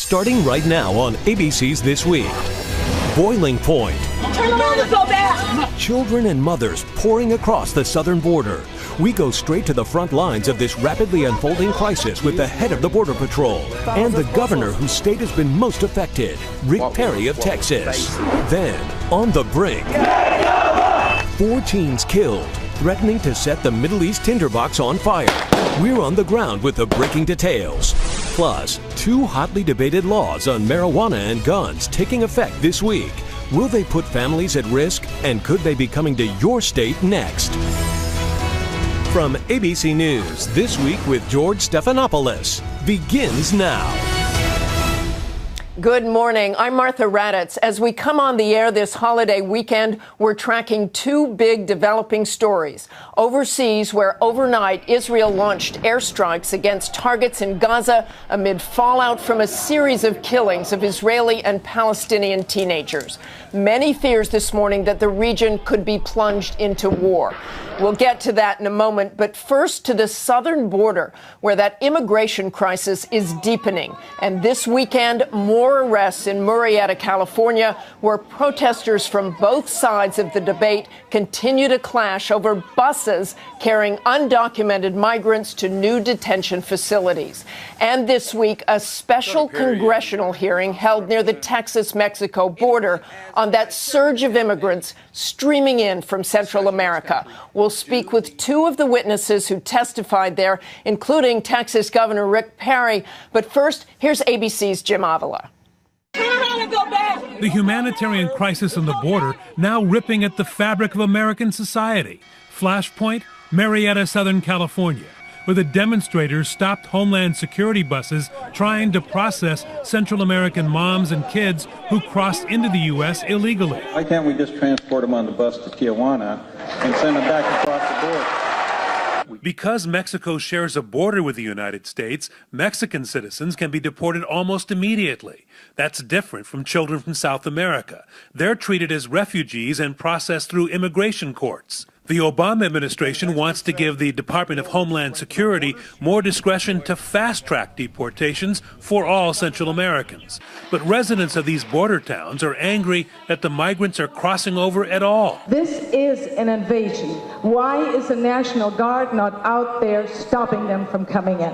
starting right now on ABC's This Week. Boiling point. Turn around and go back! Children and mothers pouring across the southern border. We go straight to the front lines of this rapidly unfolding crisis with the head of the Border Patrol and the governor whose state has been most affected, Rick Perry of Texas. Then, on the brink, 4 teens killed, threatening to set the Middle East tinderbox on fire. We're on the ground with the breaking details. Plus, 2 hotly debated laws on marijuana and guns taking effect this week. Will they put families at risk, and could they be coming to your state next? From ABC News, This Week with George Stephanopoulos begins now. Good morning. I'm Martha Raddatz. As we come on the air this holiday weekend, we're tracking 2 big developing stories. Overseas, where overnight Israel launched airstrikes against targets in Gaza amid fallout from a series of killings of Israeli and Palestinian teenagers. Many fears this morning that the region could be plunged into war. We'll get to that in a moment, but first to the southern border, where that immigration crisis is deepening. And this weekend, more arrests in Murrieta, California, where protesters from both sides of the debate continue to clash over buses carrying undocumented migrants to new detention facilities. And this week, a special congressional hearing held near the Texas-Mexico border on that surge of immigrants streaming in from Central America. We'll speak with 2 of the witnesses who testified there, including Texas Governor Rick Perry. But first, here's ABC's Jim Avila. The humanitarian crisis on the border now ripping at the fabric of American society. Flashpoint, Murrieta, Southern California, where the demonstrators stopped Homeland Security buses trying to process Central American moms and kids who crossed into the U.S. illegally. Why can't we just transport them on the bus to Tijuana and send them back across the border? Because Mexico shares a border with the United States, Mexican citizens can be deported almost immediately. That's different from children from South America. They're treated as refugees and processed through immigration courts. The Obama administration wants to give the Department of Homeland Security more discretion to fast-track deportations for all Central Americans. But residents of these border towns are angry that the migrants are crossing over at all. This is an invasion. Why is the National Guard not out there stopping them from coming in?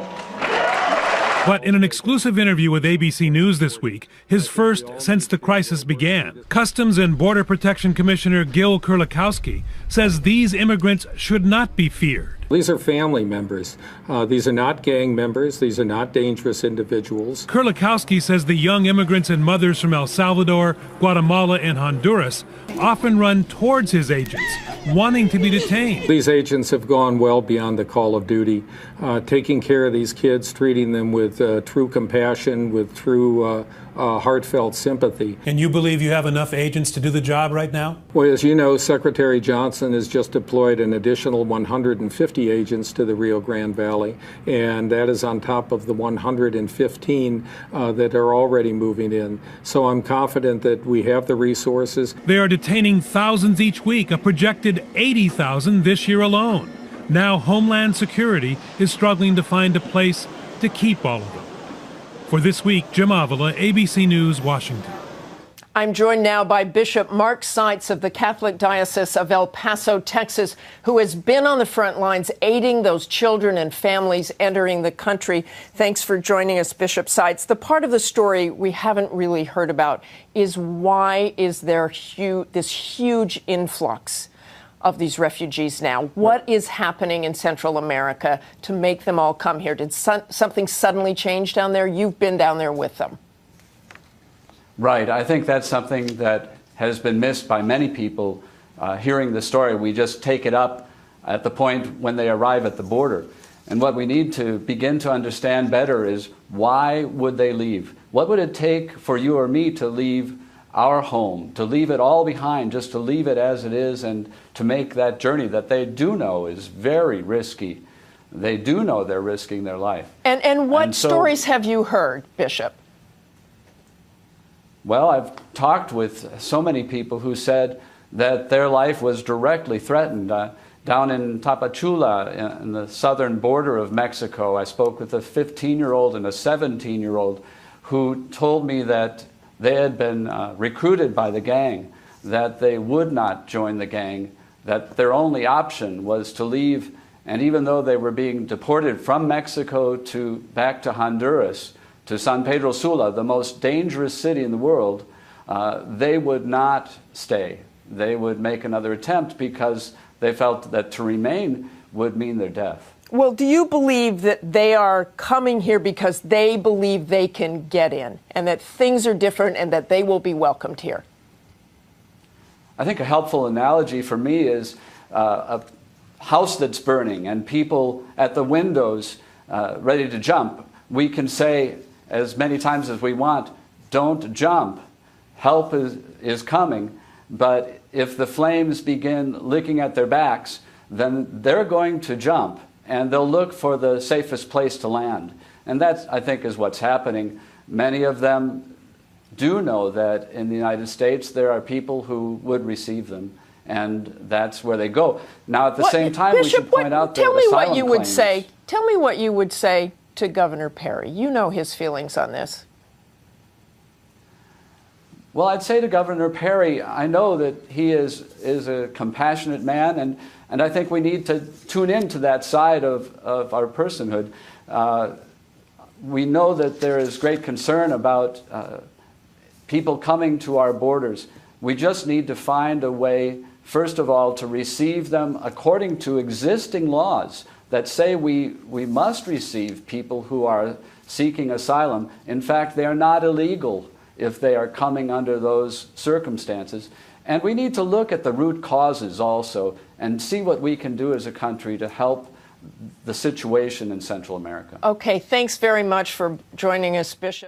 But in an exclusive interview with ABC News this week, his first since the crisis began, Customs and Border Protection Commissioner Gil Kerlikowske says these immigrants should not be feared. These are family members. These are not gang members. These are not dangerous individuals. Kerlikowske says the young immigrants and mothers from El Salvador, Guatemala, and Honduras often run towards his agents, wanting to be detained. These agents have gone well beyond the call of duty, taking care of these kids, treating them with true compassion, with true heartfelt sympathy. And you believe you have enough agents to do the job right now? Well, as you know, Secretary Johnson has just deployed an additional 150 agents to the Rio Grande Valley, and that is on top of the 115 that are already moving in. So I'm confident that we have the resources. They are detaining thousands each week, a projected 80,000 this year alone. Now Homeland Security is struggling to find a place to keep all of them. For This Week, Jim Avila, ABC News, Washington. I'm joined now by Bishop Mark Seitz of the Catholic Diocese of El Paso, Texas, who has been on the front lines aiding those children and families entering the country. Thanks for joining us, Bishop Seitz. The part of the story we haven't really heard about is why is there this huge influx of these refugees now? What is happening in Central America to make them all come here? Did something suddenly change down there? You've been down there with them. Right. I think that's something that has been missed by many people hearing the story. We just take it up at the point when they arrive at the border. And what we need to begin to understand better is why would they leave? What would it take for you or me to leave our home, to leave it all behind, just to leave it as it is and to make that journey that they do know is very risky. They do know they're risking their life. And what stories have you heard, Bishop? Well, I've talked with so many people who said that their life was directly threatened. Down in Tapachula, in the southern border of Mexico, I spoke with a 15-year-old and a 17-year-old who told me that they had been recruited by the gang, that they would not join the gang, that their only option was to leave. And even though they were being deported from Mexico back to Honduras, to San Pedro Sula, the most dangerous city in the world, they would not stay. They would make another attempt because they felt that to remain would mean their death. Well, do you believe that they are coming here because they believe they can get in and that things are different and that they will be welcomed here? I think a helpful analogy for me is a house that's burning and people at the windows ready to jump. We can say as many times as we want, don't jump. Help is coming. But if the flames begin licking at their backs, then they're going to jump and they'll look for the safest place to land. And that, I think, is what's happening. Many of them do know that in the United States there are people who would receive them, and that's where they go. Now, at the same time, Bishop, we should point out that tell me what asylum you would claimants- say. Tell me what you would say to Governor Perry. You know his feelings on this. Well, I'd say to Governor Perry, I know that he is a compassionate man, and I think we need to tune into that side of our personhood. We know that there is great concern about people coming to our borders. We just need to find a way, first of all, to receive them according to existing laws that say we must receive people who are seeking asylum. In fact, they are not illegal if they are coming under those circumstances. And we need to look at the root causes also and see what we can do as a country to help the situation in Central America. Okay, thanks very much for joining us, Bishop.